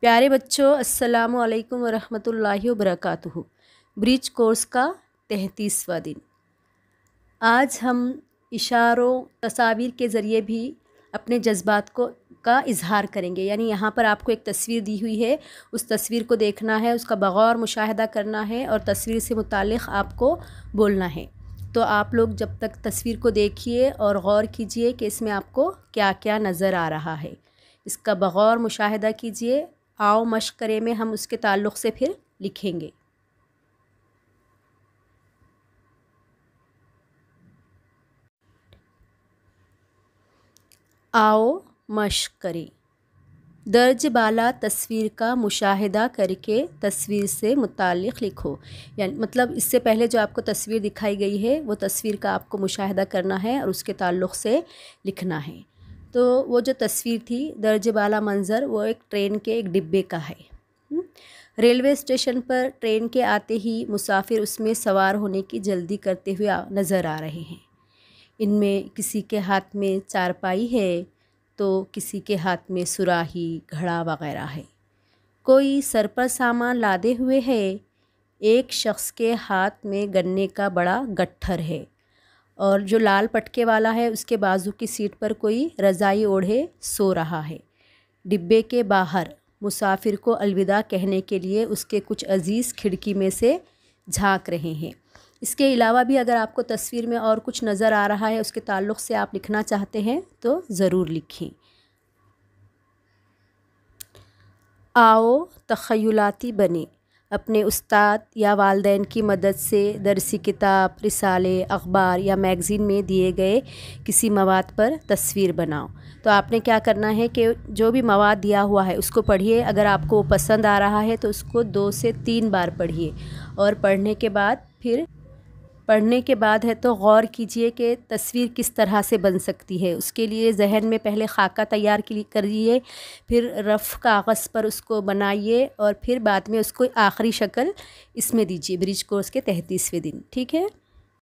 प्यारे बच्चों, अस्सलामु अलैकुम वरहमतुल्लाहि वबरकातुहू। ब्रिज कोर्स का 33वां दिन। आज हम इशारों तस्वीर के ज़रिए भी अपने जज्बात का इजहार करेंगे। यानी यहाँ पर आपको एक तस्वीर दी हुई है, उस तस्वीर को देखना है, उसका बगौर मुशाहिदा करना है और तस्वीर से मुतालिक आपको बोलना है। तो आप लोग जब तक तस्वीर को देखिए और गौर कीजिए कि इसमें आपको क्या क्या नज़र आ रहा है। इसका बगौर मुशाहिदा कीजिए। आओ मश्क करें में हम उसके ताल्लुक़ से फिर लिखेंगे। आओ मश्क करें। दर्ज बाला तस्वीर का मुशाहिदा करके तस्वीर से मुताल्लिक़ लिखो। यानी मतलब इससे पहले जो आपको तस्वीर दिखाई गई है वो तस्वीर का आपको मुशाहिदा करना है और उसके ताल्लुक़ से लिखना है। तो वो जो तस्वीर थी दर्ज बाला मंज़र, वो एक ट्रेन के एक डिब्बे का है। रेलवे स्टेशन पर ट्रेन के आते ही मुसाफिर उसमें सवार होने की जल्दी करते हुए नज़र आ रहे हैं। इनमें किसी के हाथ में चारपाई है तो किसी के हाथ में सुराही, घड़ा वग़ैरह है। कोई सर पर सामान लादे हुए है। एक शख्स के हाथ में गन्ने का बड़ा गट्ठर है और जो लाल पटके वाला है उसके बाजू की सीट पर कोई रज़ाई ओढ़े सो रहा है। डिब्बे के बाहर मुसाफिर को अलविदा कहने के लिए उसके कुछ अजीज़ खिड़की में से झांक रहे हैं। इसके अलावा भी अगर आपको तस्वीर में और कुछ नज़र आ रहा है, उसके ताल्लुक़ से आप लिखना चाहते हैं तो ज़रूर लिखें। आओ तख़य्युलाती बने। अपने उस्ताद या वालिदैन की मदद से दरसी किताब, रिसाले, अखबार या मैगज़ीन में दिए गए किसी मवाद पर तस्वीर बनाओ। तो आपने क्या करना है कि जो भी मवाद दिया हुआ है उसको पढ़िए। अगर आपको वो पसंद आ रहा है तो उसको 2 से 3 बार पढ़िए और पढ़ने के बाद है तो गौर कीजिए कि तस्वीर किस तरह से बन सकती है। उसके लिए जहन में पहले खाका तैयार करिए, फिर रफ़ कागज़ पर उसको बनाइए और फिर बाद में उसको आखिरी शक्ल इसमें दीजिए ब्रिज कोर्स के 33वें दिन। ठीक है।